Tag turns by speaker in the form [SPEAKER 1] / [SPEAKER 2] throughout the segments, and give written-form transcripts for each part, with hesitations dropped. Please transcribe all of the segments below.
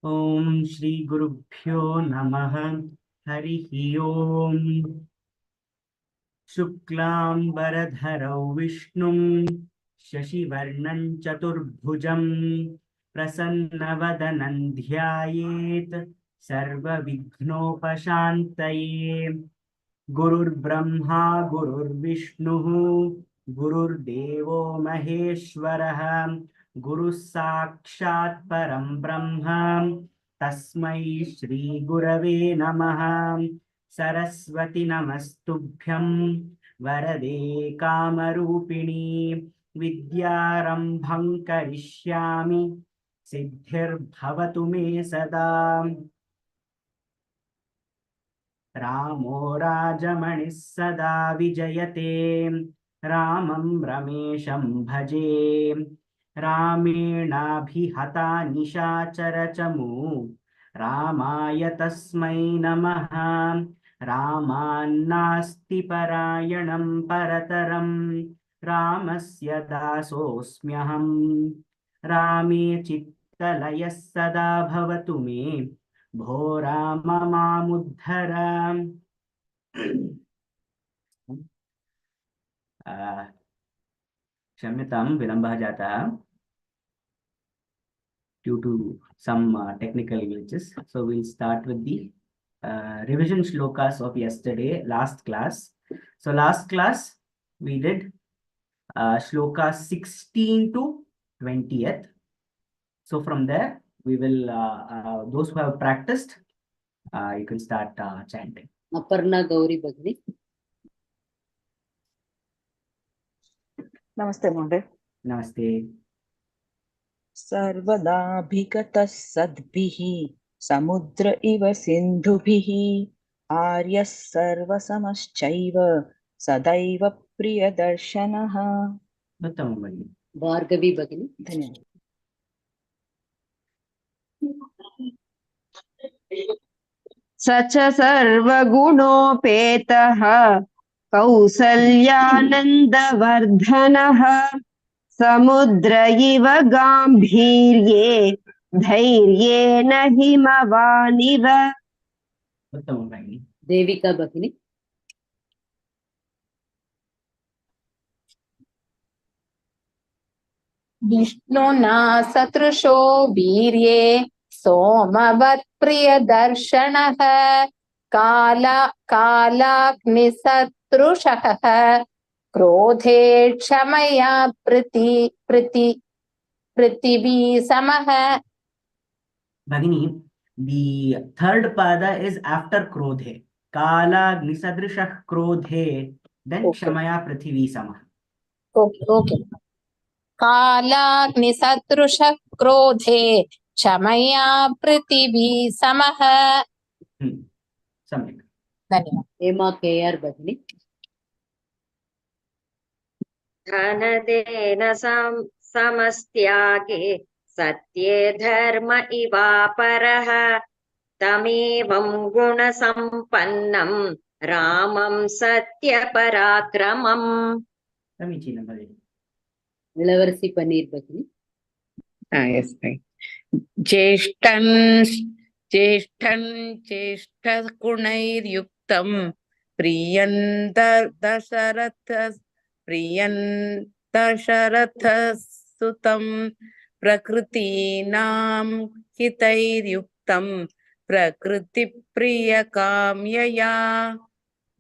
[SPEAKER 1] Om Shri Gurubhyo Namaha Harihi Om Shuklam Varadharau Vishnum Shashivarnam Chaturbhujam Prasannavadanam Dhyayet Sarva Vighnopashantaye Gurur Brahma Gurur Vishnu Gurur Devo Maheshwaraha Guru Sakshat Param Brahma Tasmai Shri Gurave Namaha Saraswati Namastubhyam Varade Kamarupini Vidyarambham Karishyami Siddhir Bhavatu Me Sada Ramo Rajamani Sada Vijayate Ramam Ramesham Bhaje Ramena Nishachara Chamu Ramaya Tasmai Namaha Ramannasti Parayanam Parataram Ramasya Dasosmyaham Rame Chittalaya Sada Bhavatu Me Bho Rama Mamuddhara. Shamyatam Vilambha Jata due to some technical glitches. So we'll start with the revision shlokas of yesterday, last class. So last class we did shloka 16 to 20th. So from there we will, those who have practiced, you can start chanting.
[SPEAKER 2] Aparna Gauri Bhagni.
[SPEAKER 3] Namaste, Monday.
[SPEAKER 1] Namaste.
[SPEAKER 3] Sarvadabhikatah sadbhihi samudra iva sindhubhihi aryas sarvasamaschaiva sadaiva priyadarshanaha.
[SPEAKER 1] Uttamam Bhagini.
[SPEAKER 2] Bhargavi Bhagni.
[SPEAKER 3] Dhanyawad.
[SPEAKER 4] Sacha sarvagунopetah kausalyānandavardhanah samudra iva gambhirye dhairyena himavaniva.
[SPEAKER 1] Uttamam Bhagini.
[SPEAKER 2] Devika Bhagni.
[SPEAKER 5] Vishnuna satrusho virye somavat priyadarshanah kalagni satrushah krodhe kshamaya prithvi samah.
[SPEAKER 1] Bhagini, the third pada is after Krodhe. Kala Nisadrishah Krodhe, then
[SPEAKER 5] Okay.
[SPEAKER 1] Kshamaya Prithivi Samah.
[SPEAKER 5] Okay. Kalagni satrusha krodhe chamaya prithvi samah.
[SPEAKER 1] Samyak.
[SPEAKER 5] Dhanyawad.
[SPEAKER 2] Hema KR Bhagni.
[SPEAKER 6] धनदेन समस्त्यागे सत्ये धर्म इवापरः तमेवं गुणसम्पन्नं रामं सत्यपराक्रमम्.
[SPEAKER 1] Samichinam Bhagini.
[SPEAKER 2] Nilavarsi Paneer Bhagni.
[SPEAKER 7] Yes, right. Cheshtan priyan dasharatha sutam prakriti nam hitair-yuktam prakriti priya kamyaya.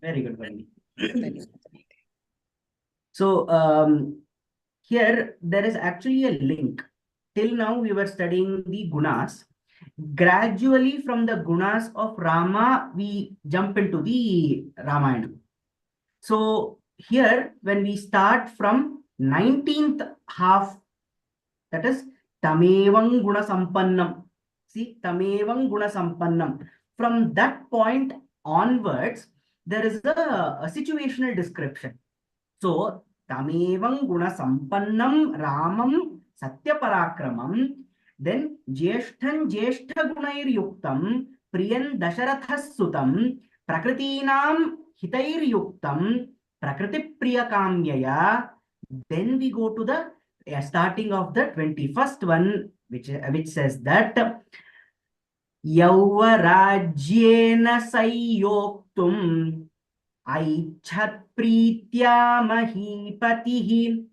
[SPEAKER 1] Very good, Bhagini. So, here there is actually a link. Till now we were studying the gunas. Gradually from the gunas of Rama, we jump into the Ramayanam. So here when we start from 19th half, that is Tamevang Guna Sampannam. See, Tamevang Guna Sampannam. From that point onwards, there is a situational description. So Tamevang Guna Sampannam Ramam Satyaparakramam. Then Jeshtan Jeshtha Gunair Yuktam Priyan Dasharathas Sutam Prakritinam Hitair Yuktam Prakriti Priyakamyaya. Then we go to the starting of the 21st one, which says that Yauvarajyena Sayyoktum Aichat Pritya Mahipatihi.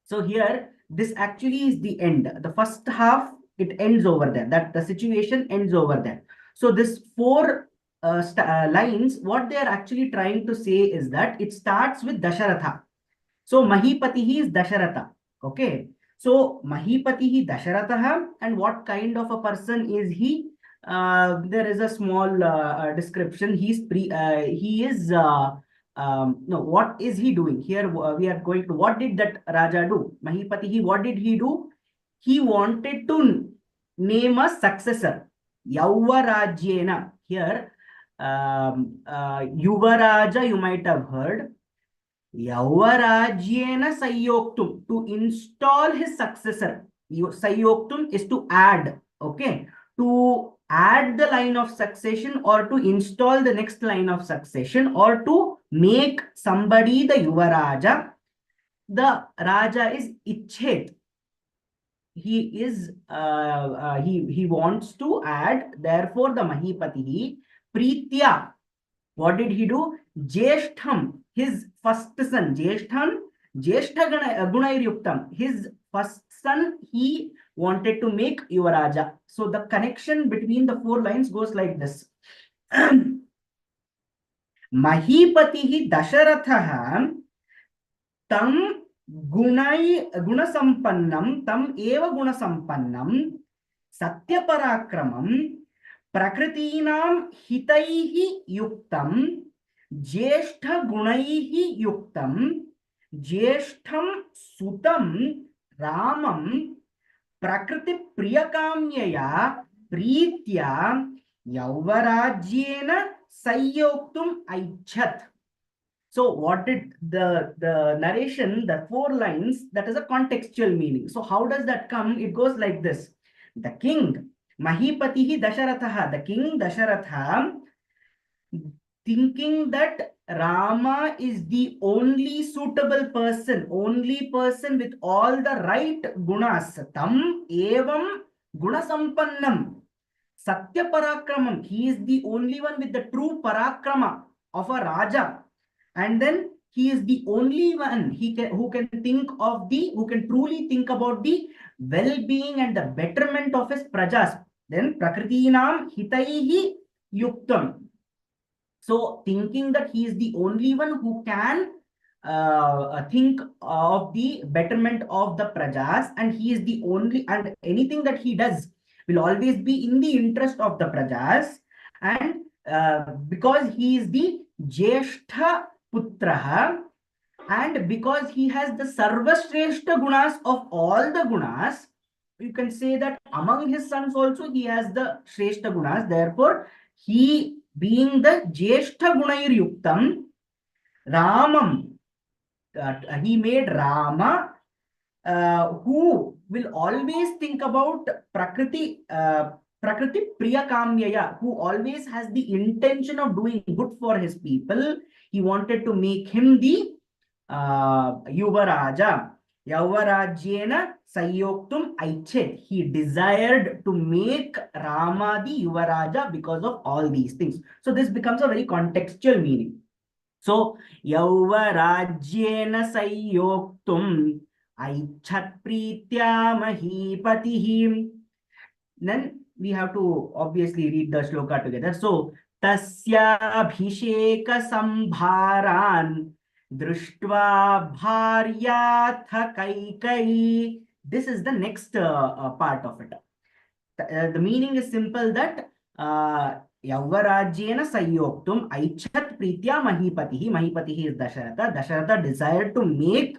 [SPEAKER 1] So here, this actually is the end. The first half, it ends over there. That the situation ends over there. So this four lines, what they are actually trying to say is that it starts with Dasharatha. So Mahipatihi is Dasharatha. Okay. So Mahipatihi Dasharatha, and what kind of a person is he? There is a small description. He is no, what is he doing? Here we are going to, what did that Raja do? Mahipatihi, what did he do? He wanted to name a successor. Yauvarajyena. Here, Yuvaraja, you might have heard. Yauvarajyena Sayyoktum, to install his successor. Sayyoktum is to add, okay? To add the line of succession, or to install the next line of succession, or to make somebody the Yuvaraja. The Raja is Icchet. He is he wants to add, therefore the Mahipatihi Pritya. What did he do? Jeshtham, his first son, Jeshtha Gunair Yuktam, his first son, he wanted to make Yuvaraja. So the connection between the four lines goes like this. Mahipatihi Dasharatha tam gunasampannam tam eva gunasampannam satyparakramam prakritinam hitaihi yuktam jeshta gunaihi yuktam jeshtham sutam ramam prakriti priyakamyaya pritya yauvarajyena sayyoktum aichat. So what did the narration, the four lines, that is a contextual meaning. So how does that come? It goes like this. The king, Mahipatihi Dasharatha, the king Dasharatha, thinking that Rama is the only suitable person, with all the right gunas, tam evam gunasampannam, satya parakramam, he is the only one with the true parakrama of a Raja. And then he is the only one who can truly think about the well-being and the betterment of his prajas. Then prakritinam hitaihi yuktam. So thinking that he is the only one who can think of the betterment of the prajas, and he is the only, and anything that he does will always be in the interest of the prajas, and because he is the Jeshtha Putraha, and because he has the Sarvashreshta gunas of all the gunas, you can say that among his sons also he has the Shreshta gunas. Therefore, he being the Jeshtha Gunair Yuktam, Ramam, he made Rama, who will always think about Prakriti Priyakamyaya, who always has the intention of doing good for his people. He wanted to make him the Yuvaraja. Yauvarajyena Sayyoktum Aichet. He desired to make Rama the Yuvaraja because of all these things. So this becomes a very contextual meaning. So Yauvarajyena Sayyoktum Aichat Pritya Mahipatihi. Then we have to obviously read the shloka together. So Tasya Abhisheka Sambharan Drishtva Bharyatha Kaikai. This is the next part of it. The meaning is simple, that Yauvarajyena Sayyoktum Aichat Pritya Mahipatihi. Mahipatihi is Dasharatha. Dasharatha desired to make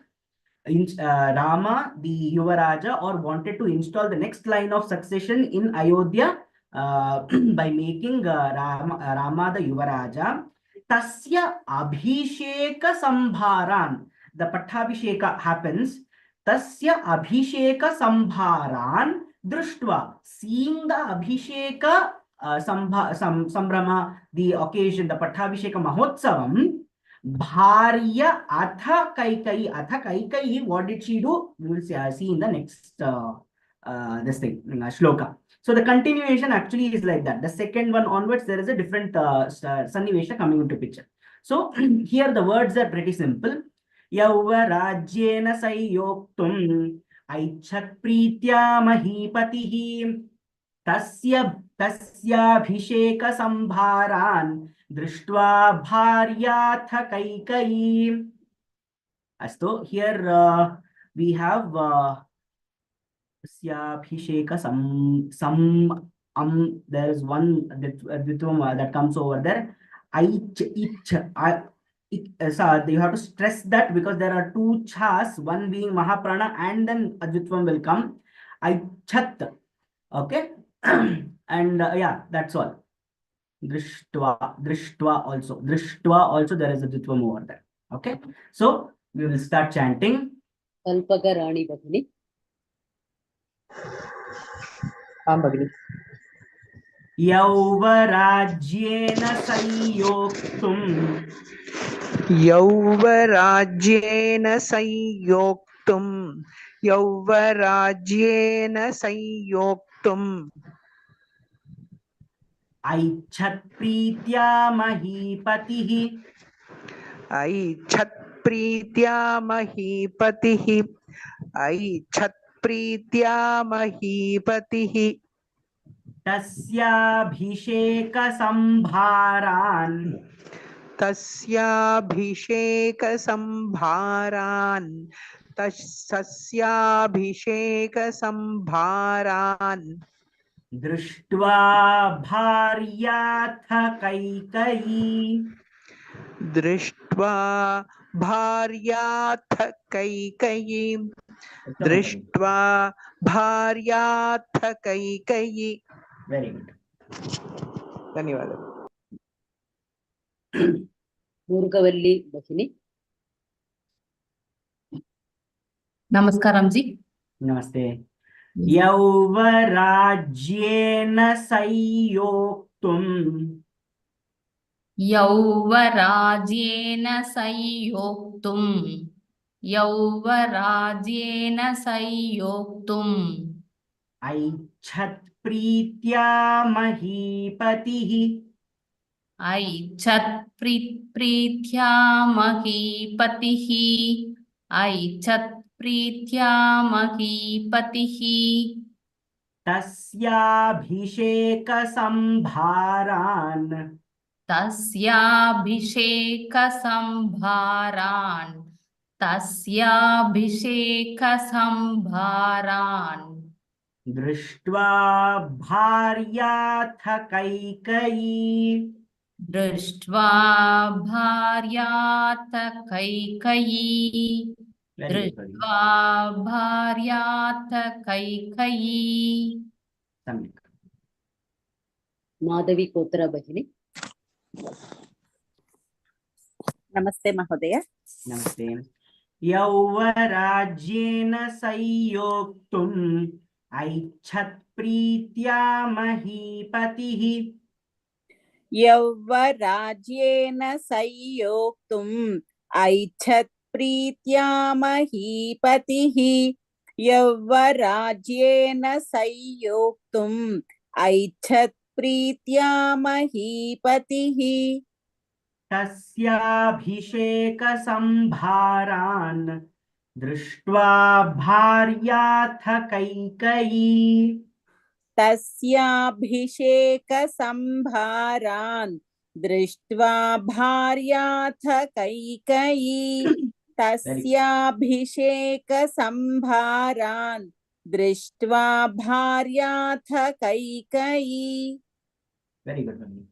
[SPEAKER 1] Rama the Yuvaraja, or wanted to install the next line of succession in Ayodhya by making Rama the Yuvaraja. Tasya Abhisheka Sambharan. The Pattabhisheka happens. Tasya Abhisheka Sambharan Drishtva. Seeing the Abhisheka Sambrama, the occasion, the Pattabhisheka Mahotsavam, Bharya Atha Kaikai. Atha Kaikai, what did she do? We will see in the next this thing, shloka. So the continuation actually is like that. The second one onwards, there is a different sannivesha coming into picture. So here the words are pretty simple. Yauvarajyena sayoktum aichat pritya mahipatihi तस्याभिषेक संभारान् दृष्ट्वा भार्याथ Kaikeyi. So here we have तस्याभिषेक there is one that comes over there. So you have to stress that because there are two chas, one being Mahaprana and then Advitvam will come. Aichat. Okay. And yeah, that's all. Drishtva also there is a Dvitvam over there. Okay, so we will start chanting.
[SPEAKER 2] Kalpagarani Bhagini.
[SPEAKER 3] Bhagini.
[SPEAKER 1] Yauvarajyena sayoktum
[SPEAKER 8] यौवराज्येन संयोक्तुम् यौवराज्येन संयोक्तुम्
[SPEAKER 1] ऐच्छत् प्रीत्या महीपतिः
[SPEAKER 8] ऐच्छत् प्रीत्या महीपतिः ऐच्छत् प्रीत्या महीपतिः
[SPEAKER 1] तस्याभिषेक संभारान्
[SPEAKER 8] तस्याभिषेक संभारान्
[SPEAKER 1] दृष्ट्वा भार्याथ कैकयी
[SPEAKER 8] दृष्ट्वा भार्याथ कैकयी दृष्ट्वा भार्याथ Kaikeyi.
[SPEAKER 1] Very good.
[SPEAKER 8] धन्यवादः.
[SPEAKER 2] Murgavalli Bhagini.
[SPEAKER 5] Namaskaram ji.
[SPEAKER 1] Namaste. यौवराज्येन संयोक्तुम्
[SPEAKER 5] यौवराज्येन संयोक्तुम् यौवराज्येन संयोक्तुम्
[SPEAKER 1] ऐच्छत् प्रीत्या महीपतिः
[SPEAKER 5] ऐच्छत् प्रीत्या महीपतिः ऐच्छत् प्रीत्या महीपतिः
[SPEAKER 1] तस्याभिषेक संभारान्
[SPEAKER 5] तस्याभिषेक संभारान्
[SPEAKER 1] दृष्ट्वा भार्याथ कैकयी
[SPEAKER 5] दृष्ट्वा भार्याथ कैकयी दृष्ट्वा भार्याथ कैकयी.
[SPEAKER 1] सम्यक्.
[SPEAKER 2] Madhavi Kotra Bhagini.
[SPEAKER 3] नमस्ते महोदय.
[SPEAKER 1] नमस्ते. यौवराज्येन संयोक्तुम् ऐच्छत् प्रीत्या महीपतिः
[SPEAKER 3] यौवराज्येन संयोक्तुम् ऐच्छत् प्रीत्या महीपतिः यौवराज्येन संयोक्तुम् ऐच्छत् प्रीत्या महीपतिः
[SPEAKER 1] तस्याभिषेक संभारान् दृष्ट्वा भार्याथ कैकयी
[SPEAKER 3] तस्याभिषेक संभारान् दृष्ट्वा भार्याथ कैकयी तस्याभिषेक संभारान् दृष्ट्वा भार्याथ Kaikeyi.
[SPEAKER 1] Very good.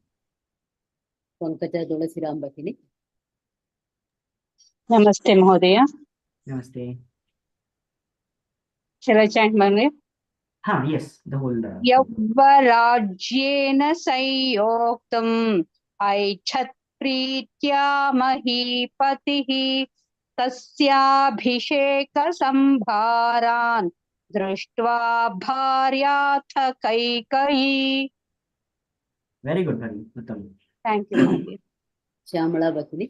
[SPEAKER 2] Pankaja Tulasiram Bhagini.
[SPEAKER 4] Namaste Mahodaya.
[SPEAKER 1] Namaste.
[SPEAKER 4] Shall I chant Manu?
[SPEAKER 1] Yes, the whole
[SPEAKER 4] यौवराज्येन संयोक्तुम् ऐच्छत् प्रीत्या महीपतिः तस्याभिषेक संभारान् दृष्ट्वा भार्याथ Kaikeyi.
[SPEAKER 1] Very good, Bhani. Uttam.
[SPEAKER 4] Thank you, Mahodaya.
[SPEAKER 2] Shyamala Bhagini.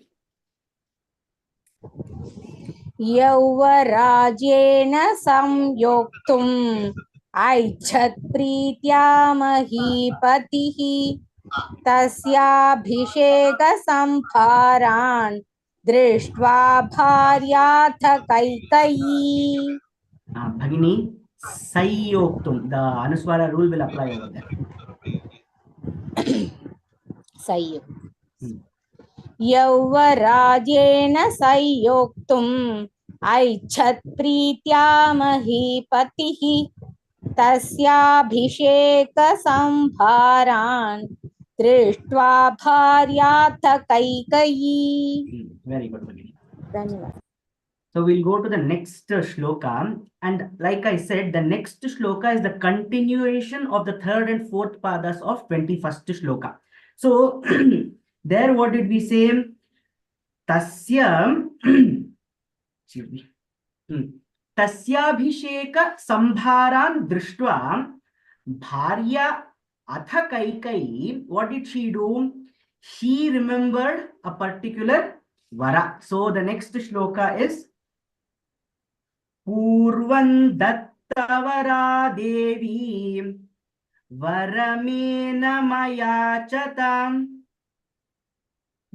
[SPEAKER 9] यौवराज्येन संयोक्तुम्
[SPEAKER 3] ऐच्छत्प्रीत्या महीपतिः तस्याभिषेकसंभारान् दृष्ट्वा भार्याथ Kaikeyi.
[SPEAKER 1] Bhagini, Sayoktum. The Anuswara rule will apply over there.
[SPEAKER 3] संयोग
[SPEAKER 1] Hmm.
[SPEAKER 3] यौवराजेन संयोक्तुम् ऐच्छत्प्रीत्या महीपतिः तस्याभिषेकसंभारान् दृष्ट्वा भार्याथ Kaikeyi.
[SPEAKER 1] Very good, Bhagini.
[SPEAKER 3] धन्यवाद.
[SPEAKER 1] So we'll go to the next shloka, and like I said, the next shloka is the continuation of the third and fourth padas of 21st shloka. So there, what did we say? Tasya, excuse me. Tasyabhisheka sambharan drishtva bharya atha kaikai. What did she do? She remembered a particular vara. So the next shloka is Purvan dattavara devi varamena mayachatam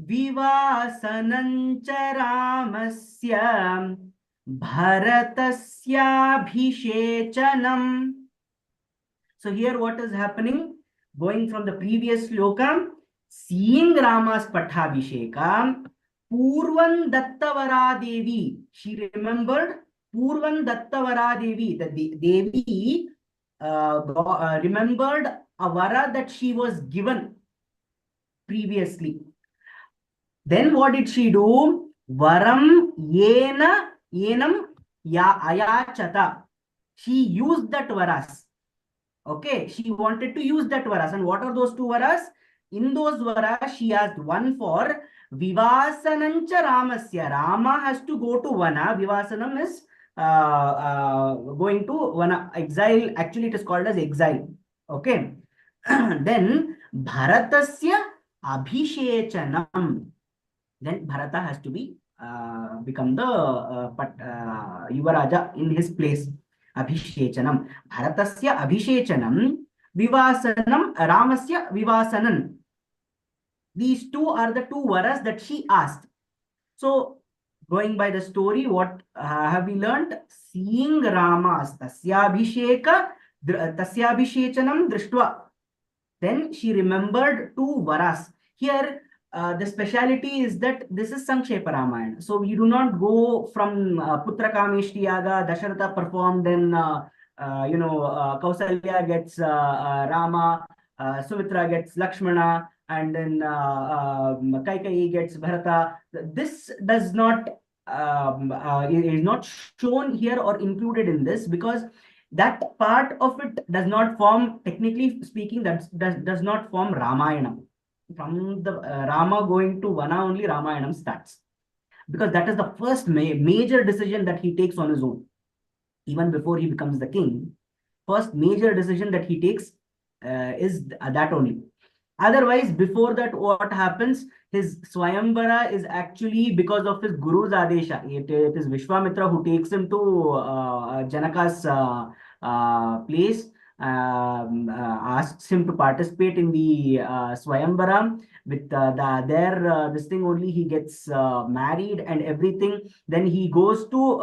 [SPEAKER 1] vivasanancha ramasya bharatasya. So here what is happening? Going from the previous shloka, seeing Rama's Pattabhisheka, Purvan Dattavara Devi, she remembered Purvan Dattavara Devi, the Devi remembered a vara that she was given previously. Then what did she do? Varam yenam ayachata. She used that varas. Okay, she wanted to use that varas. And what are those two varas? In those varas, she asked one for Vivasanancha Ramasya. Rama has to go to Vana. Vivasanam is going to Vana. Exile. Actually, it is called as exile. Okay. Then Bharatasya Abhishechanam. Then Bharata has to be become the Yuvaraja in his place. Abhishechanam. Bharatasya Abhishechanam. Vivasanam. Ramasya Vivasanan. These two are the two varas that she asked. So, going by the story, what have we learned? Seeing Rama's Tasyabhisheka, Tasyabhishechanam Drishtva. Then she remembered two varas. Here, the speciality is that this is Sankshepa Ramayana. So you do not go from Putra Kameshti Yaga, Dasharatha performed, then Kausalya gets Rama, Sumitra gets Lakshmana, and then Kaikeyi gets Bharata. This does not is not shown here or included in this, because that part of it does not form, technically speaking, that does not form Ramayana. From the Rama going to Vana, only Ramayanam starts, because that is the first major decision that he takes on his own. Even before he becomes the king, first major decision that he takes is that only. Otherwise, before that, what happens? His Swayambara is actually because of his Guru's Adesha. It is Vishwamitra who takes him to Janaka's place, asks him to participate in the Swayambara. With this thing only, he gets married and everything. Then he goes to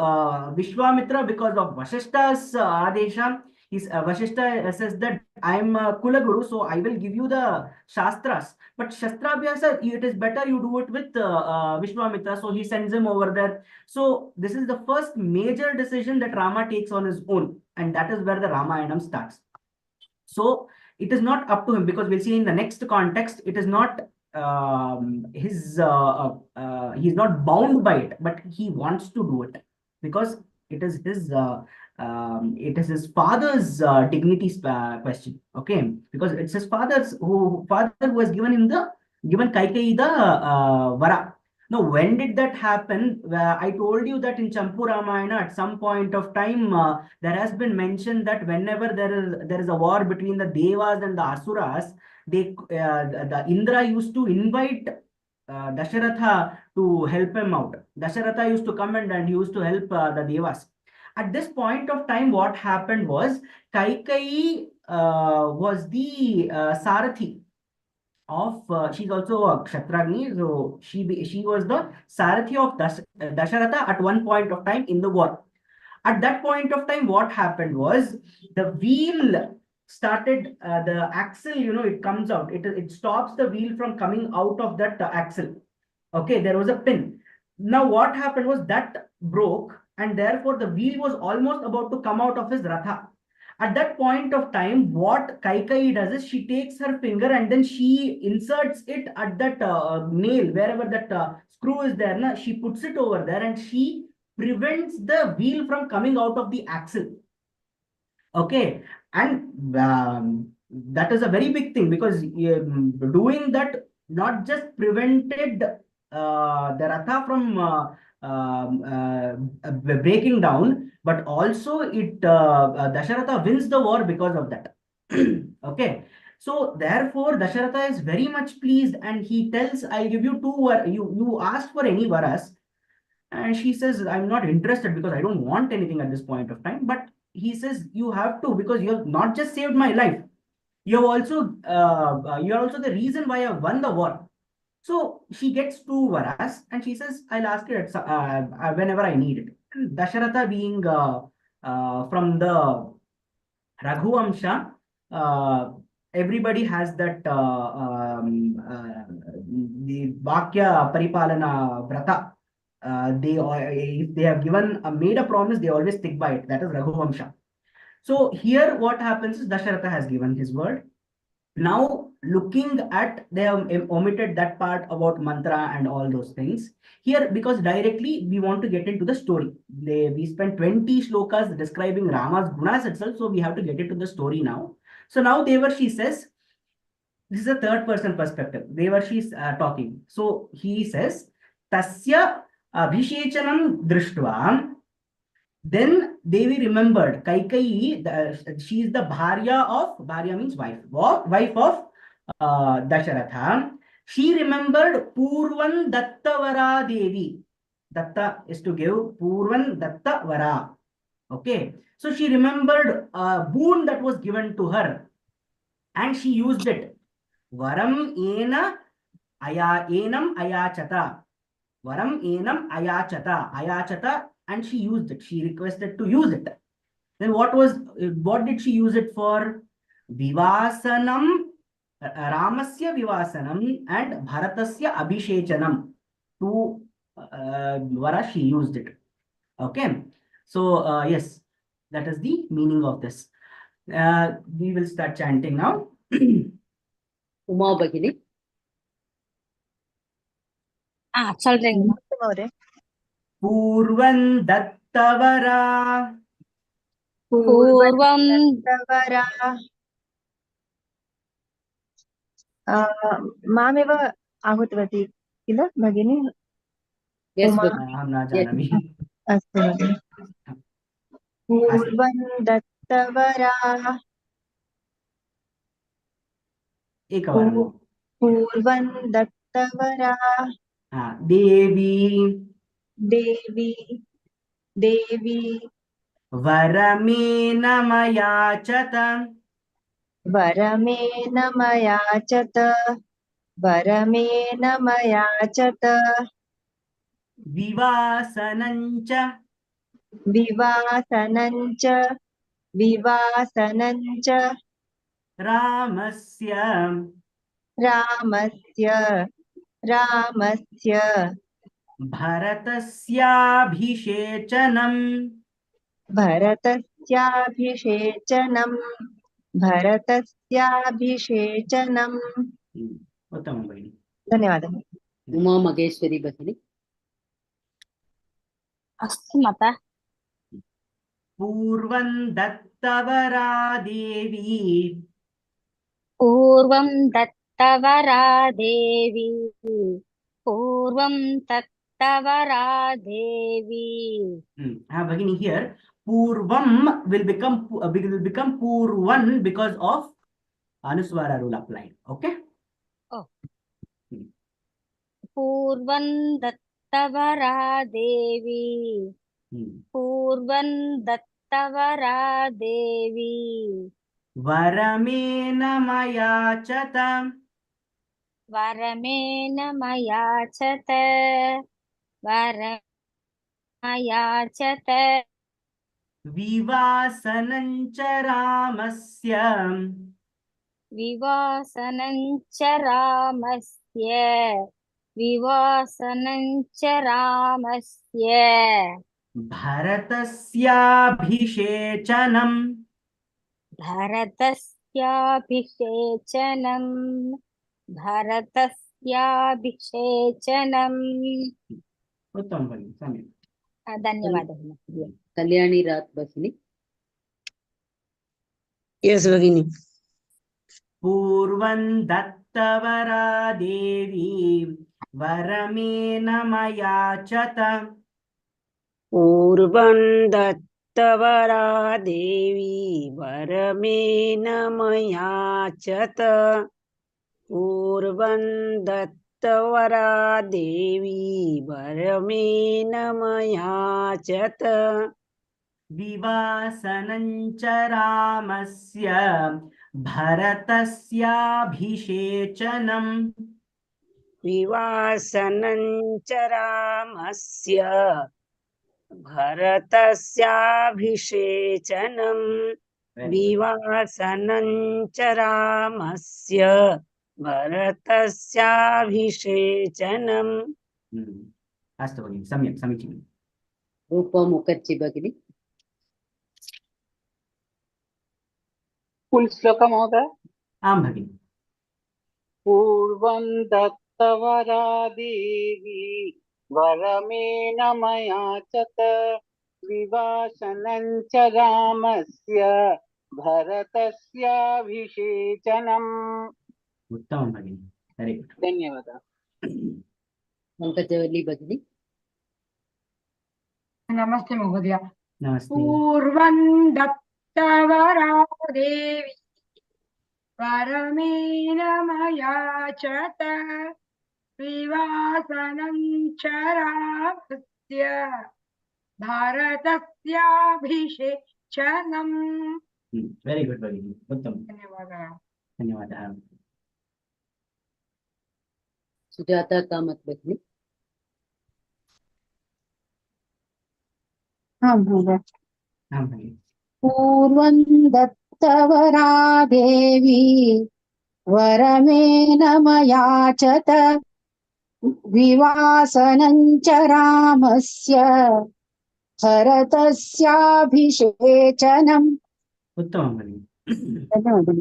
[SPEAKER 1] Vishwamitra because of Vashishta's Adesha. Vashishta says that I am Kula Guru, so I will give you the Shastras. But Shastrabhyasa, it is better you do it with Vishwamitra. So he sends him over there. So this is the first major decision that Rama takes on his own. And that is where the Ramayanam starts. So it is not up to him, because we'll see in the next context, it is not he's not bound by it, but he wants to do it because it is his father's dignity question. Okay, because it's his father who has given him given Kaikeyi the vara. Now, when did that happen? I told you that in Champu Ramayana, at some point of time, there has been mentioned that whenever there is a war between the Devas and the Asuras, the Indra used to invite Dasharatha to help him out. Dasharatha used to come and he used to help the Devas. At this point of time, what happened was Kaikeyi was the Sarathi of she's also a Kshatragni, so she was the Sarathi of Dasharatha at one point of time in the war. At that point of time, what happened was the wheel started the axle, it comes out, it stops the wheel from coming out of that axle. Okay, there was a pin. Now what happened was that broke, and therefore the wheel was almost about to come out of his ratha. At that point of time, what Kaikeyi does is she takes her finger and then she inserts it at that nail, wherever that screw is there. She puts it over there and she prevents the wheel from coming out of the axle. Okay, and that is a very big thing, because doing that not just prevented the ratha from breaking down, but also it Dasharatha wins the war because of that. Okay, so therefore Dasharatha is very much pleased, and he tells, "I'll give you you asked for any varas." And she says, "I'm not interested because I don't want anything at this point of time." But he says, "You have to, because you have not just saved my life. You have also, you are also the reason why I won the war." So she gets two varas and she says, "I'll ask it at, whenever I need it." And Dasharatha being from the Raghuvamsha, everybody has that the Vakya Paripalana Vrata. If they have made a promise, they always stick by it. That is Raghuvamsha. So here what happens is Dasharatha has given his word. Now looking at, they have omitted that part about mantra and all those things here, because directly we want to get into the story. We spent 20 shlokas describing Rama's gunas itself, so we have to get into the story now. So now Devarshi says, this is a third person perspective. Devarshi is talking. So he says, Tasya Abhishechanam Drishtva. Then Devi remembered Kaikeyi, she is the Bharya means wife of Dasharatha. She remembered Purvan Dattavara Devi. Datta is to give, Purvan Dattavara. Okay, so she remembered a boon that was given to her and she used it. Varam enam ayachata. Varam enam ayachata, and she used it. She requested to use it. Then what did she use it for? Vivasanam, Ramasya Vivasanam and Bharatasya Abhishechanam. Two vara she used it. Okay, so yes, that is the meaning of this. We will start chanting now.
[SPEAKER 2] Uma Bhagini.
[SPEAKER 3] சொல்றீங்களா?
[SPEAKER 1] Purvan Dattavara.
[SPEAKER 3] पूर्वं
[SPEAKER 4] पूर्ववरा मामेव आहूतवती किल भगिनी?
[SPEAKER 2] Yes,
[SPEAKER 4] Uma
[SPEAKER 2] Bhagini.
[SPEAKER 1] अहं न
[SPEAKER 2] Yes.
[SPEAKER 1] जानामि.
[SPEAKER 4] अस्तु भगिनि। पूर्वं दत्तवरा
[SPEAKER 1] एकवारं
[SPEAKER 4] पूर्वं दत्तवरा
[SPEAKER 1] देवी
[SPEAKER 4] देवी देवी
[SPEAKER 1] वरमेन मयाचत
[SPEAKER 4] वरमेन मयाचत वरमेन मयाचत
[SPEAKER 1] विवासनञ्च
[SPEAKER 4] विवासनञ्च विवासनञ्च
[SPEAKER 1] रामस्य
[SPEAKER 4] रामस्य रामस्य
[SPEAKER 1] भरतस्याभिषेचनम्
[SPEAKER 4] भरतस्याभिषेचनम् भरतस्याभिषेचनम्।
[SPEAKER 1] उत्तमं भगिनि,
[SPEAKER 4] धन्यवादः।
[SPEAKER 2] Uma Maheshwari Bhagini.
[SPEAKER 3] अस्तु माता।
[SPEAKER 1] पूर्वं दत्तवरा देवी
[SPEAKER 3] पूर्वं दत्तवरा देवी पूर्वं दत्तवरा देवी
[SPEAKER 1] Bhagini, here Purvam will become Purvan because of Anuswara rule applied. Okay.
[SPEAKER 3] Oh. पूर्वं दत्तवरा देवी पूर्वं दत्तवरा देवी
[SPEAKER 1] वरमेन मयाचत
[SPEAKER 3] वरमेन मयाचत वरमयाचत
[SPEAKER 1] विवासनं च रामस्य
[SPEAKER 3] विवासनं च रामस्य विवासनं च रामस्य
[SPEAKER 1] भरतस्याभिषेचनम्
[SPEAKER 3] भरतस्याभिषेचनम् भरतस्याभिषेचनम्
[SPEAKER 1] उत्तमं भगिनि सम्यक्
[SPEAKER 3] धन्यवादः महोदय।
[SPEAKER 2] कल्याणी रात भगिनी
[SPEAKER 7] Yes, Bhagini.
[SPEAKER 1] पूर्वं दत्तवरा देवी वरमेन मयाचत
[SPEAKER 7] पूर्वं दत्तवरा देवी वरमेन मयाचत पूर्वं दत्तवरा देवी वरमेन मयाचत
[SPEAKER 1] विवासनं च रामस्य भरतस्याभिषेचनम्
[SPEAKER 7] विवासनं च रामस्य भरतस्याभिषेचनम् विवासनं च रामस्य भरतस्याभिषेचनम्
[SPEAKER 1] अस्तु भगिनि सम्यक् समीचीनं
[SPEAKER 2] रूपा मुखर्जी भगिनी
[SPEAKER 9] फुल श्लोक महोदय।
[SPEAKER 1] आं भगिनि
[SPEAKER 9] पूर्वं दत्तवरा देवी वरमेन मयाचत विवासनं च रामस्य भरतस्याभिषेचनम्।
[SPEAKER 1] उत्तमं भगिनि वेरि गुड्
[SPEAKER 9] धन्यवादः।
[SPEAKER 2] पंकजवल्ली भगिनी
[SPEAKER 10] नमस्ते महोदय।
[SPEAKER 1] नमस्ते
[SPEAKER 10] पूर्वं दत्तवरा देवी वरमेन मयाचत विवासनं च रामस्य भारतस्याभिषेचनम्।
[SPEAKER 1] वेरि गुड् भगिनि उत्तमं
[SPEAKER 10] धन्यवादः।
[SPEAKER 1] धन्यवादः
[SPEAKER 2] सुजाता कामत भगिनी
[SPEAKER 10] आं महोदय।
[SPEAKER 1] आं भगिनि
[SPEAKER 10] पूर्वं दत्तवरा देवी वरमेन मयाचत विवासनं च रामस्य भरतस्याभिषेचनम्।
[SPEAKER 1] उत्तमं भगिनि
[SPEAKER 10] धन्यवादः।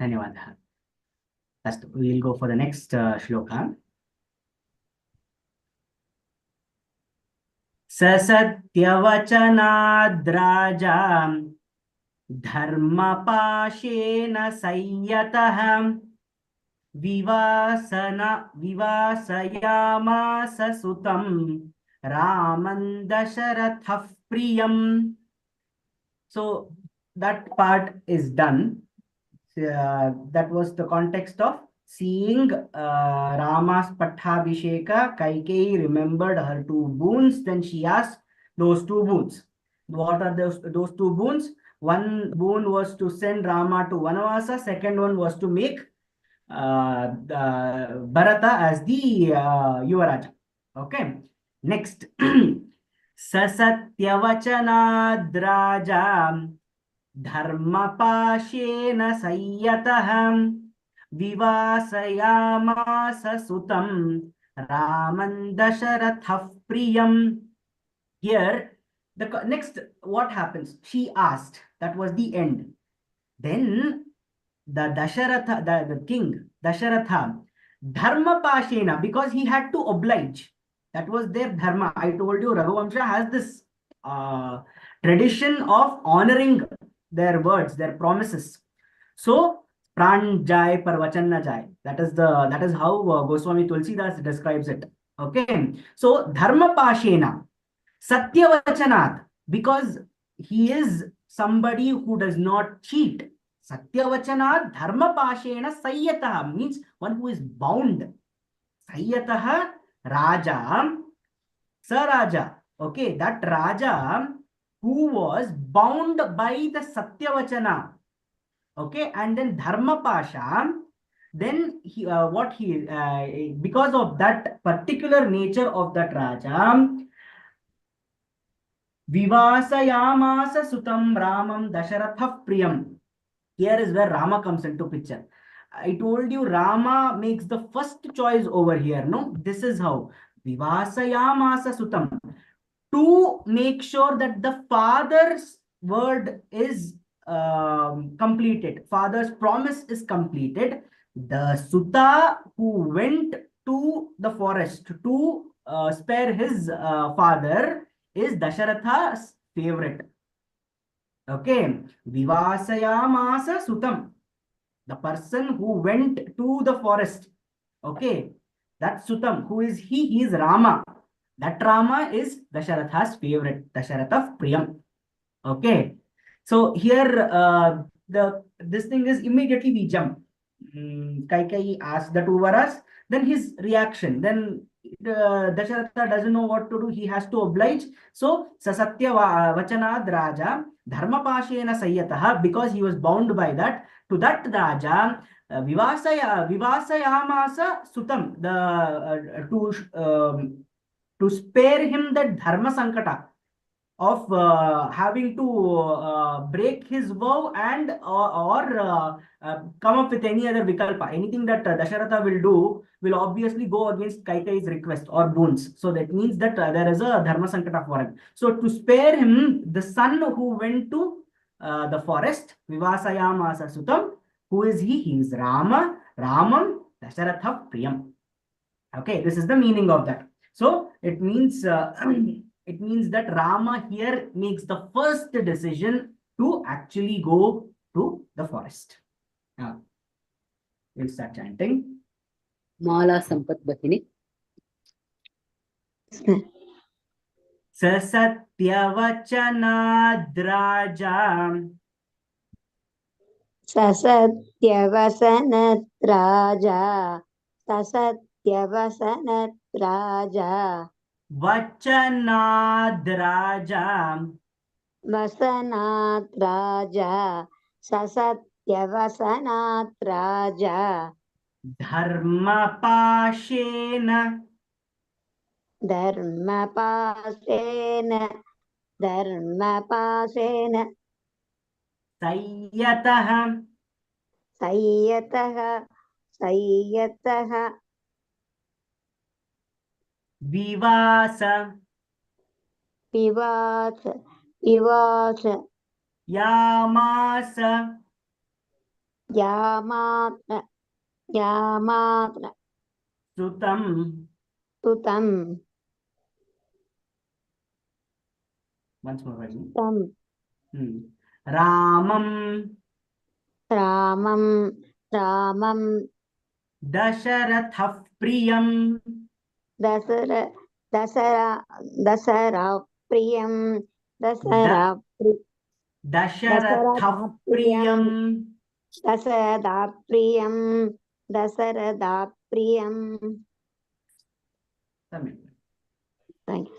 [SPEAKER 1] धन्यवादः अस्तु we'll go for the next shloka ससत्यवचनाद्राजा धर्मपाशेन संयतः विवासयामास सुतं रामं दशरथः प्रियम् so that part is done that was the context of seeing Rama's Pattabhisheka. Kaikeyi remembered her two boons. Then she asked those two boons. What are those two boons? One boon was to send Rama to Vanavasa. Second one was to make Bharata as the Yuvaraja. Okay. Next. Sasatyavachanadraja धर्मपाशेन संयतः विवासयामास सुतं रामं दशरथः प्रियम्. Here the next what happens, she asked, that was the end. Then the Dasharatha, the king Dasharatha, dharmapashena, because he had to oblige, that was their dharma. I told you Raghuvamsha has this tradition of honoring their words, their promises. So pran jai par vachan na jai, that is how Goswami Tulsidas describes it. Okay, so dharma pashena satyavachanat, because he is somebody who does not cheat. Satyavachanat dharma pashena sayyatah means one who is bound. Sayyatah raja, sa raja, Okay, that Raja who was bound by the Satyavachana, okay, and then Dharma Pasha, then because of that particular nature of that Raja, Vivasayamasa Sutam Ramam Dasharatha Priyam. Here is where Rama comes into picture. I told you Rama makes the first choice over here. No, this is how. Vivasayamasa Sutam. To make sure that the father's word is completed, father's promise is completed, the Suta who went to the forest to spare his father is Dasharatha's favorite. Okay, Vivasayamasa Sutam, the person who went to the forest. Okay, that Sutam, who is he? He is Rama. That Rama is Dasharatha's favorite, Dasharatha Priyam. Okay, so here this thing is immediately we jump. Kaikeyi asks the two Varas, then his reaction, then Dasharatha doesn't know what to do, he has to oblige. So Sasatya Vachanad Raja Dharma Pashena Sayyataha, because he was bound by that, to that Raja Vivasayamasa Sutam, to spare him that Dharma Sankata of having to break his vow and or come up with any other vikalpa. Anything that Dasharatha will do will obviously go against Kaikeyi's request or boons. So that means that there is a Dharma Sankata for him. So to spare him, the son who went to the forest, Vivasayamasa Sutam, who is he? He is Rama, Ramam Dasharatha Priyam. Okay, this is the meaning of that. So it means it means that Rama here makes the first decision to actually go to the forest. Now, we'll start chanting.
[SPEAKER 2] Mala Sampat Bhagini.
[SPEAKER 1] Sasatyavachanadraja
[SPEAKER 10] Sasathyavasanat Raja. Sasathyavasanat Raja.
[SPEAKER 1] Vachanadraja
[SPEAKER 10] Vasanat Raja. Sasathyavasanat Raja.
[SPEAKER 1] Dharmapashena
[SPEAKER 10] Dharmapasena. Dharmapasena.
[SPEAKER 1] Sayyataha
[SPEAKER 10] Sayyataha. Sayyataha.
[SPEAKER 1] Vivasa
[SPEAKER 10] Vivasa. Vivasa.
[SPEAKER 1] Yamasa
[SPEAKER 10] Yamatra. Yamatra.
[SPEAKER 1] Sutam.
[SPEAKER 10] Tutam.
[SPEAKER 1] Once more, Rajni.
[SPEAKER 10] Tam.
[SPEAKER 1] Ramam
[SPEAKER 10] Ramam. Ramam.
[SPEAKER 1] Dasharatha Priyam
[SPEAKER 10] Dasara. Dasara. Dasara. Priyam. Dasara.
[SPEAKER 1] Dasharatha Priyam
[SPEAKER 10] Dasara Priyam. Dasara Priyam. Thanks.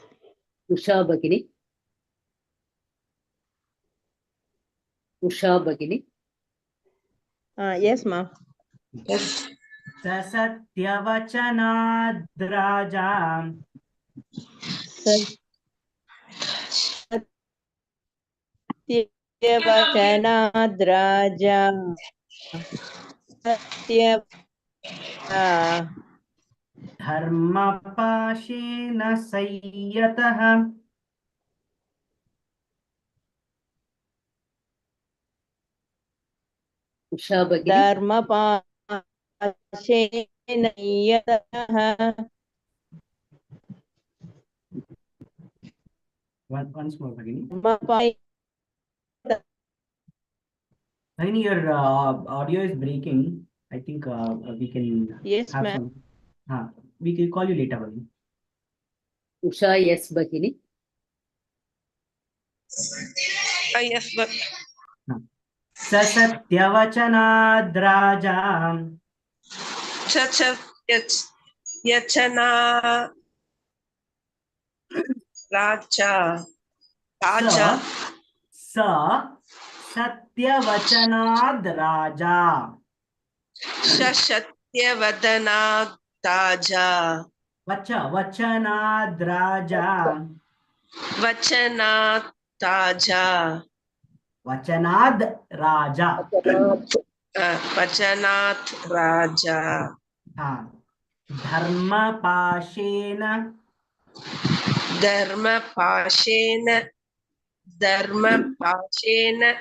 [SPEAKER 2] Usha Bhagini. Usha Bhagini.
[SPEAKER 4] Yes, ma. Yes.
[SPEAKER 1] Sasatyavachanadraja
[SPEAKER 4] Satyavachanadraja. Satya.
[SPEAKER 1] Dharmapashena Sayyataha
[SPEAKER 2] Usha Bhagini.
[SPEAKER 4] Dharmapashena yataha.
[SPEAKER 1] Once more, Bhagini.
[SPEAKER 4] Dharmapashena.
[SPEAKER 1] Bhagini, your audio is breaking. I think we can
[SPEAKER 4] Yes,
[SPEAKER 1] have
[SPEAKER 4] ma'am.
[SPEAKER 1] some. We can call you later, Bhagini.
[SPEAKER 2] Usha yes Bhagini.
[SPEAKER 4] Yes, but
[SPEAKER 1] Sasatyavachanadraja
[SPEAKER 4] Yachana Raja.
[SPEAKER 1] Sa Satyavachanad Raja.
[SPEAKER 4] Satyavadana Taja.
[SPEAKER 1] Vachanad Raja.
[SPEAKER 4] Vachana Taja.
[SPEAKER 1] Vachanad Raja.
[SPEAKER 4] Vachanath Raja.
[SPEAKER 1] Dharma Pashena.
[SPEAKER 4] Dharma Pashena. Dharma Pashena.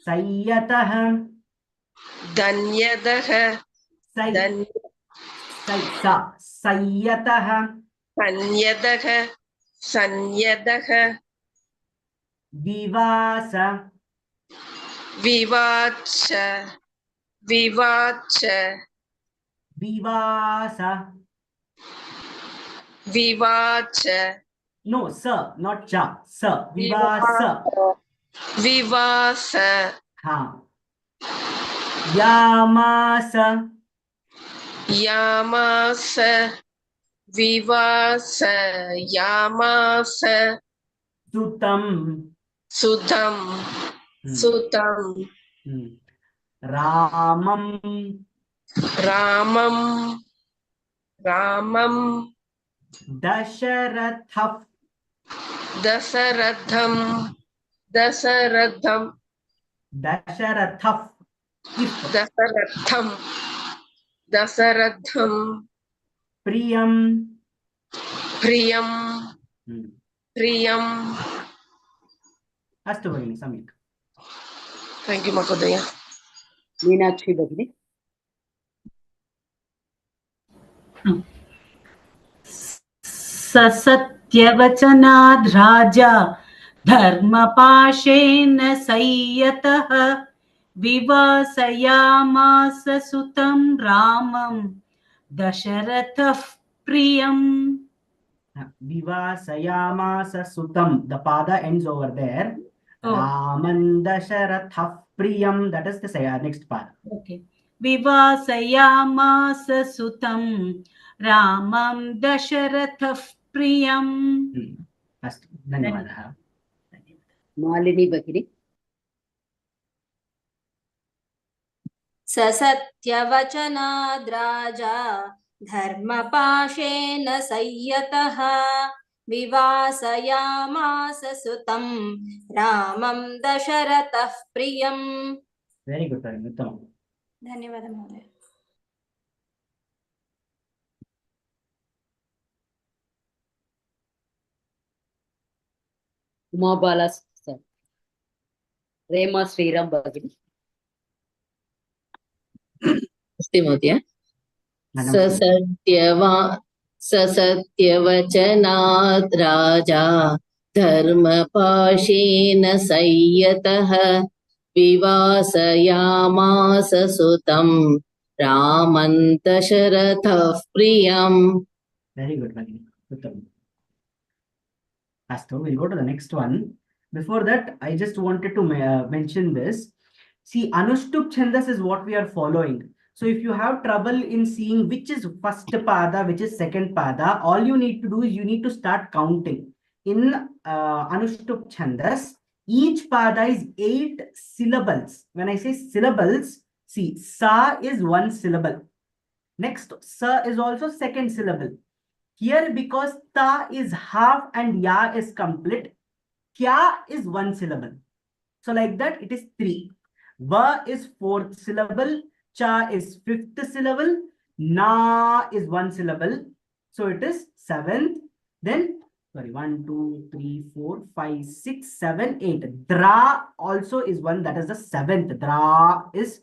[SPEAKER 1] Sayyatah.
[SPEAKER 4] Danyadaha.
[SPEAKER 1] Sayyatah.
[SPEAKER 4] Sanyadaha. Sanyadaha.
[SPEAKER 1] Vivasa.
[SPEAKER 4] Vivacha. Vivacha.
[SPEAKER 1] Vivasa.
[SPEAKER 4] Vivacha.
[SPEAKER 1] No, sir, not cha. Sir. Vivasa.
[SPEAKER 4] Vivasa.
[SPEAKER 1] Yamasa.
[SPEAKER 4] Yamasa. Vivasa. Yamasa.
[SPEAKER 1] Sutam.
[SPEAKER 4] Sudam. Sudam.
[SPEAKER 1] Ramam.
[SPEAKER 4] Ramam. Ramam.
[SPEAKER 1] Dasharathaf.
[SPEAKER 4] Dasaratham. Dasaratham.
[SPEAKER 1] Dasharathaf.
[SPEAKER 4] Dasaratham. Dasaratham.
[SPEAKER 1] Priyam.
[SPEAKER 4] Priyam. Priyam.
[SPEAKER 1] Astu Bhagini, Samik.
[SPEAKER 4] Thank you, Makodaya.
[SPEAKER 2] Meenakshi Bhagini.
[SPEAKER 5] ससत्यवचनाद् राजा धर्मपाशेन संयतः विवासयामास सुतं रामं दशरथः प्रियम्.
[SPEAKER 1] Vivasayamasa Sutam. The pada ends over there. Raman Dasharathaf Priyam. That is the next pada.
[SPEAKER 5] Okay. विवासयामास सुतं रामं दशरथः प्रियम्.
[SPEAKER 1] अस्तु, धन्यवादः.
[SPEAKER 2] Malini Bhagini.
[SPEAKER 11] ससत्यवचनाद् राजा धर्मपाशेन संयतः विवासयामास सुतं रामं दशरथः प्रियम्.
[SPEAKER 1] Very good, Praveen. Uttamam.
[SPEAKER 11] धन्यवादः महोदय.
[SPEAKER 2] Uma Bala sir. Rema Sriram Bhagini.
[SPEAKER 12] अस्ति महोदय. ससत्यवचनात् राजा धर्मपाशेन संयतः विवासयामास सुतं रामं दशरथः प्रियम्.
[SPEAKER 1] Very good, Bhagini. Uttamam. Astu, we'll go to the next one. Before that, I just wanted to mention this. See, Anushtup Chandas is what we are following. So if you have trouble in seeing which is first pada, which is second pada, all you need to do is you need to start counting. In Anushtup Chandas, each pada is 8 syllables. When I say syllables, see, sa is 1 syllable. Next, sa is also second syllable. Here, because ta is half and ya is complete, kya is 1 syllable. So like that, it is 3. Va is 4th syllable. Cha is 5th syllable. Na is 1 syllable. So it is 7th. Then, sorry, 1, 2, 3, 4, 5, 6, 7, 8. Dra also is 1. That is the 7th. Dra is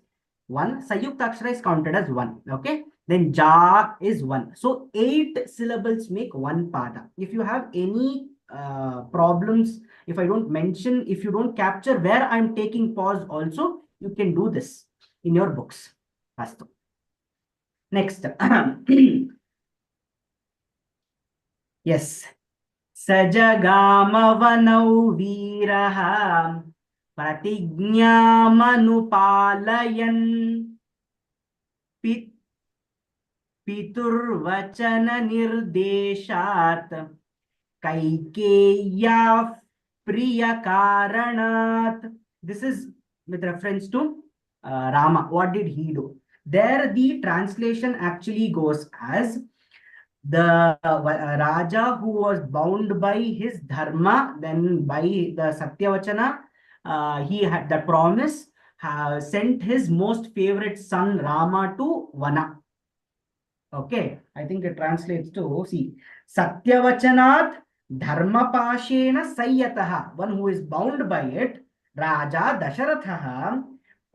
[SPEAKER 1] 1. Sayukta Akshara is counted as 1. Okay. Then ja is 1. So 8 syllables make 1 pada. If you have any problems, if I don't mention, if you don't capture where I'm taking pause also, you can do this in your books. Astu. Next. Yes. Sajagamavanau viraha pratignyamanupaalayan piturvachana nirdeshat Kaikeya Priya Karanat. This is with reference to Rama. What did he do? There, the translation actually goes as the Raja who was bound by his dharma, then by the Satyavachana, he had the promise, sent his most favorite son Rama to Vana. Okay, I think it translates to, see, Satyavachanat Dharmapashena Sayyataha, one who is bound by it, Raja Dasharathaha,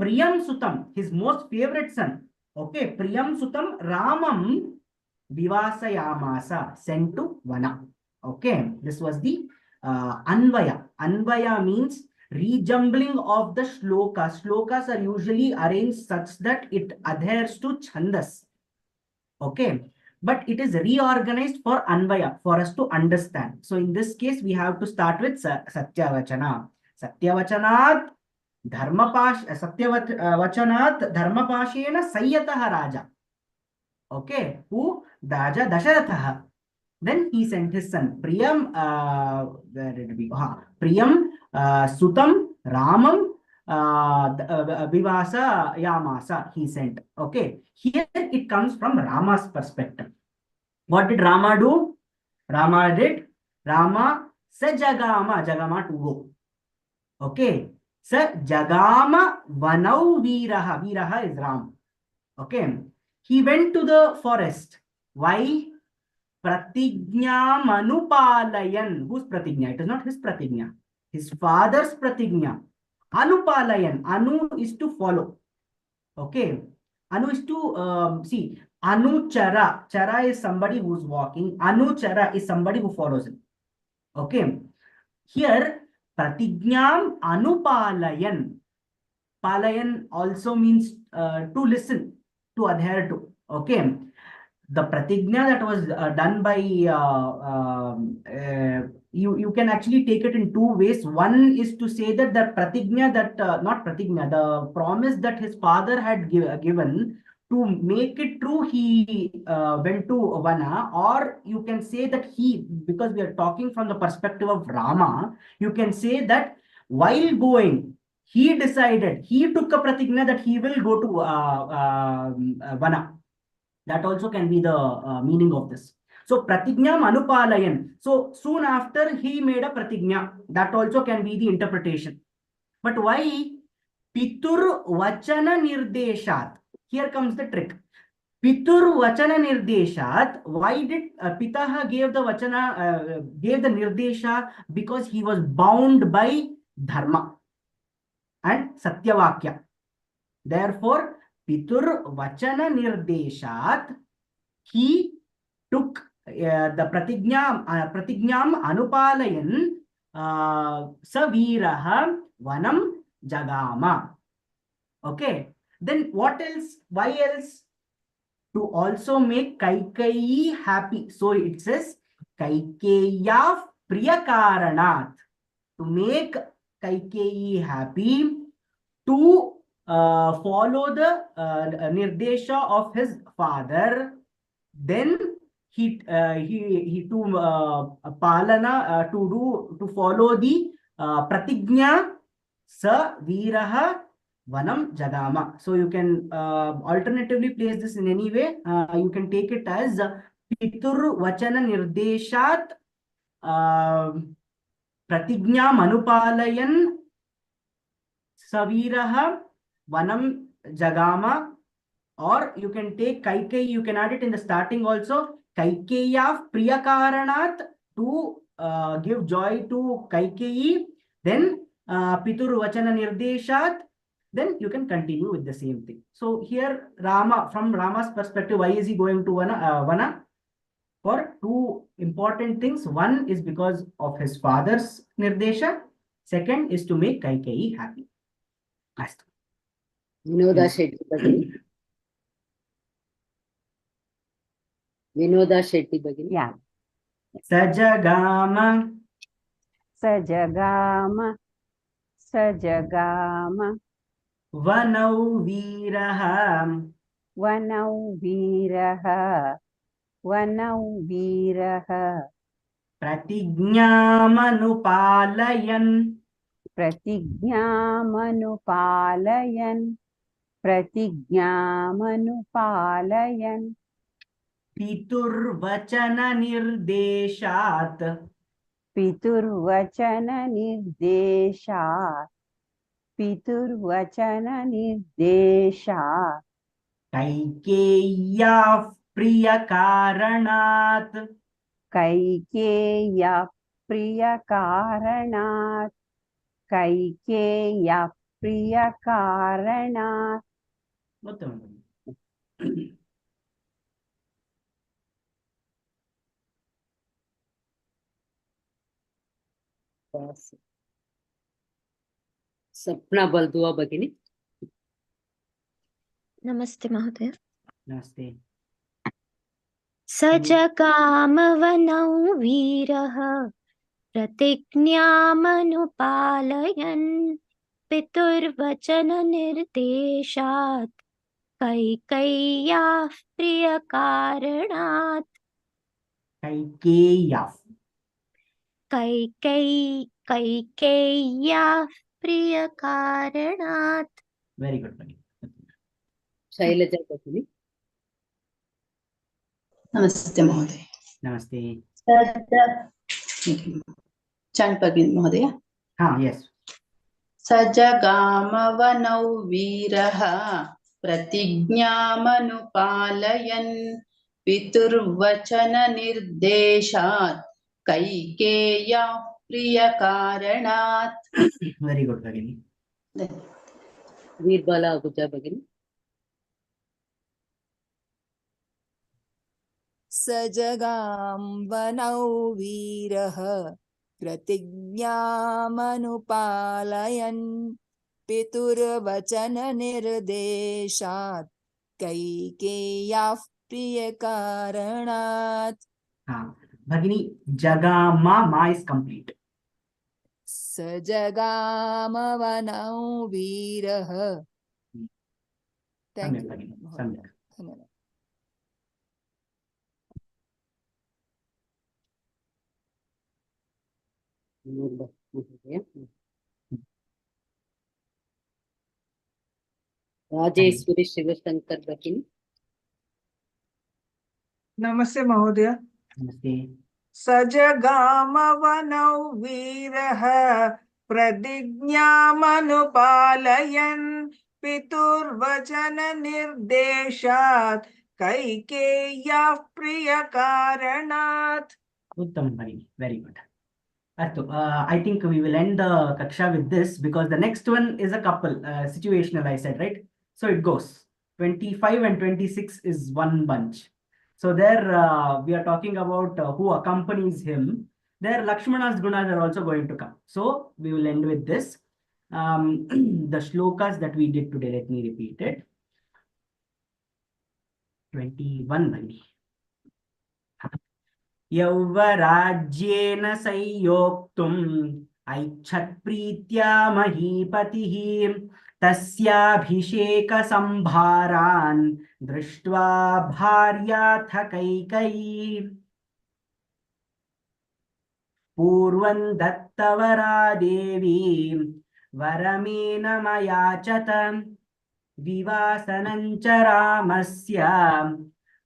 [SPEAKER 1] Priyam Sutam, his most favorite son. Okay, Priyam Sutam Ramam Vivasayamasa, sent to Vana. Okay, this was the Anvaya. Anvaya means rejumbling of the shlokas. Shlokas are usually arranged such that it adheres to Chandas. Okay, but it is reorganized for Anvaya, for us to understand. So in this case, we have to start with Satyavachana. Satyavachanat Satyavachanat Dharmapashena Sayyataha Raja. Okay, who? Raja Dasharatha. Then he sent his son Priyam, where did we go? Priyam Sutam Ramam Vivasa Yamasa, he sent. Okay, here it comes from Rama's perspective. What did Rama do? Rama Sajagama, Jagama to go. Okay, Sajagama Vanau Viraha. Viraha is Ram. Okay, he went to the forest. Why? Pratignya Manupalayan. Whose Pratignya? It is not his Pratignya. His father's Pratignya. Anupalayan. Anu is to follow. Okay. Anu is to see. Anuchara. Chara is somebody who is walking. Anuchara is somebody who follows him. Okay. Here, Pratignyam Anupalayan. Palayan also means to listen, to adhere to. Okay. The pratigna that was done by you can actually take it in two ways. One is to say that the pratigna that not pratigna, the promise that his father had given, to make it true, he went to Vana. Or you can say that he, because we are talking from the perspective of Rama, you can say that while going, he decided, he took a pratigna that he will go to Vana. That also can be the meaning of this. So pratigna manupalayan. So soon after he made a pratigna. That also can be the interpretation. But why? Pitur vachana nirdeshat. Here comes the trick. Pitur vachana nirdeshat. Why did Pitaha gave the vachana, gave the nirdesha? Because he was bound by dharma and satyavakya. Therefore, Pitur vachana nirdeshat, he took the pratigyam anupalayan saviraha vanam jagama. Okay. Then what else? Why else? To also make Kaikeyi happy. So it says Kaikeya priyakaranat. To make Kaikeyi happy, to follow the nirdesha of his father. Then he to palana to follow the pratignya sa viraha vanam jagama. So you can alternatively place this in any way. You can take it as pitur vachana nirdeshat pratignya manupalayan saviraha vanam jagama. Or you can take Kaikeyi, you can add it in the starting also. Kaikeya priyakaranat, to give joy to Kaikeyi. Then Pitur vachana nirdeshat. Then you can continue with the same thing. So here Rama, from Rama's perspective, why is he going to Vana? For two important things. One is because of his father's nirdesha. Second is to make Kaikeyi happy.
[SPEAKER 2] Vinoda Shetty Bhagini. Vinoda Shetty Bhagini.
[SPEAKER 7] Yeah.
[SPEAKER 1] Sajagama.
[SPEAKER 7] Sajagama. Sajagama.
[SPEAKER 1] Vanau viraha.
[SPEAKER 7] Vanau viraha. Vanau viraha.
[SPEAKER 1] प्रतिज्ञामनुपालयन्
[SPEAKER 2] प्रतिज्ञामनुपालयन् प्रतिज्ञामनुपालयन्
[SPEAKER 1] पितुर्वचननिर्देशात्
[SPEAKER 2] पितुर्वचननिर्देशात्
[SPEAKER 1] कैकेय्याः प्रियकारणात्
[SPEAKER 2] कैकेय्या प्रियकारणात् कैकेय्या प्रियकारणात्
[SPEAKER 1] उत्तमम्
[SPEAKER 12] सपना बल्दुआ भगिनी
[SPEAKER 13] नमस्ते महोदय।
[SPEAKER 1] नमस्ते
[SPEAKER 13] स जगामवनौ वीरः प्रतिज्ञामनुपालयन् पितुर्वचननिर्देशात् कैकेय्याः प्रियकारणात्
[SPEAKER 1] कैकेय्याः
[SPEAKER 13] कैकेय्याः प्रियकारणात्।
[SPEAKER 1] Very गुड भगिनी
[SPEAKER 12] शैलजा भगिनी
[SPEAKER 14] नमस्ते महोदय।
[SPEAKER 1] नमस्ते
[SPEAKER 14] चाण्ड भगिनी महोदय।
[SPEAKER 1] हाँ यस
[SPEAKER 14] स जगामवनौ वीरः प्रतिज्ञामनुपालयन् पितुर्वचननिर्देशात् कैकेय्या प्रियकारणात्।
[SPEAKER 1] वेरी गुड भगिनी
[SPEAKER 12] वीरबाला अहुजा भगिनी
[SPEAKER 15] स जगाम वनौ वीरः प्रतिज्ञामनुपालयन् पितुर्वचननिर्देशात् कैकेय्याः प्रियकारणात्।
[SPEAKER 1] हाँ भगिनी जगामा मा इज कंप्लीट
[SPEAKER 15] स जगाम वनौ वीरः। थैंक
[SPEAKER 1] सम्यक
[SPEAKER 15] यू
[SPEAKER 1] भगिनी
[SPEAKER 15] महोदय,
[SPEAKER 1] सम्यक
[SPEAKER 15] धन्यवाद।
[SPEAKER 12] राजेश्वरी शिवशंकर भगिनी
[SPEAKER 16] नमस्ते महोदय।
[SPEAKER 1] नमस्ते
[SPEAKER 16] सजगामवनौ वीरः प्रतिज्ञामनुपालयन् पितुर्वचननिर्देशात् कैकेय्याः प्रियकारणात्।
[SPEAKER 1] उत्तम भगिनी very good Astu, I think we will end the Kaksha with this because the next one is a couple situational, I said, right? So it goes 25 and 26 is one bunch. So there we are talking about who accompanies him. There Lakshmana's gunas are also going to come. So we will end with this. The shlokas that we did today, let me repeat it. 21 bhai. यौवराज्येन संयोक्तुम् ऐच्छत्प्रीत्या महीपतिः तस्याभिषेकसंभारान् दृष्ट्वा भार्याथ कैकेयी पूर्वं दत्तवरा देवी वरमेन मयाचत विवासनं च रामस्य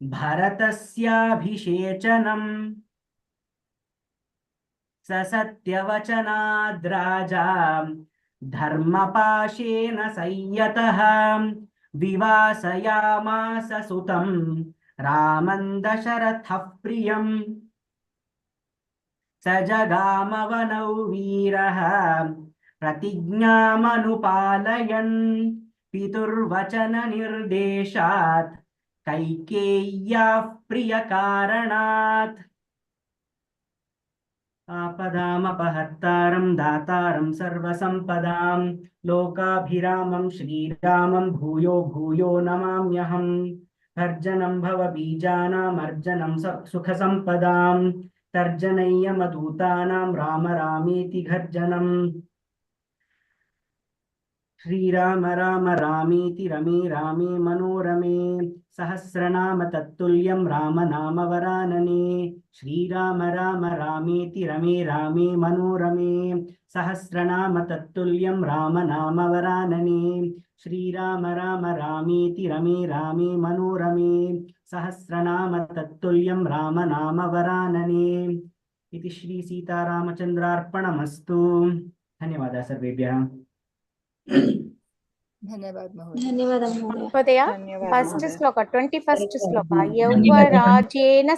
[SPEAKER 1] भरतस्याभिषेचनम् स सत्यवचनाद्राजा धर्मपाशेन संयतः विवासयामास सुतं रामं दशरथः प्रियम् स जगामवनौ वीरः प्रतिज्ञामनुपालयन् पितुर्वचननिर्देशात् कैकेय्याः प्रियकारणात् आपदामपहर्तारं दातारं सर्वसम्पदां लोकाभिरामं श्रीरामं भूयो भूयो नमाम्यहम् अर्जनं भवबीजानामर्जनं सुखसम्पदां तर्जनय्यमधूतानां राम रामेति गर्जनम् श्रीराम राम रामेति रमे रामे मनोरमे सहस्रनाम तत्तुल्यं राम नाम वरानने श्रीराम राम रामेति रमे रामे मनोरमे सहस्रनाम तत्तुल्यं राम नाम वरानने श्रीराम राम रामेति रमे रामे मनोरमे सहस्रनाम तत्तुल्यं राम नाम वरानने इति श्री सीतारामचन्द्रार्पणमस्तु। धन्यवादः सर्वेभ्यः।
[SPEAKER 11] धन्यवाद
[SPEAKER 2] धन्यवादः महोदय।
[SPEAKER 11] महोदय
[SPEAKER 8] धन्यवादः
[SPEAKER 11] फस्ट
[SPEAKER 8] महोदय।
[SPEAKER 11] श्लोक 21st श्लोक
[SPEAKER 5] धन्यवादः।
[SPEAKER 11] यौवराजेन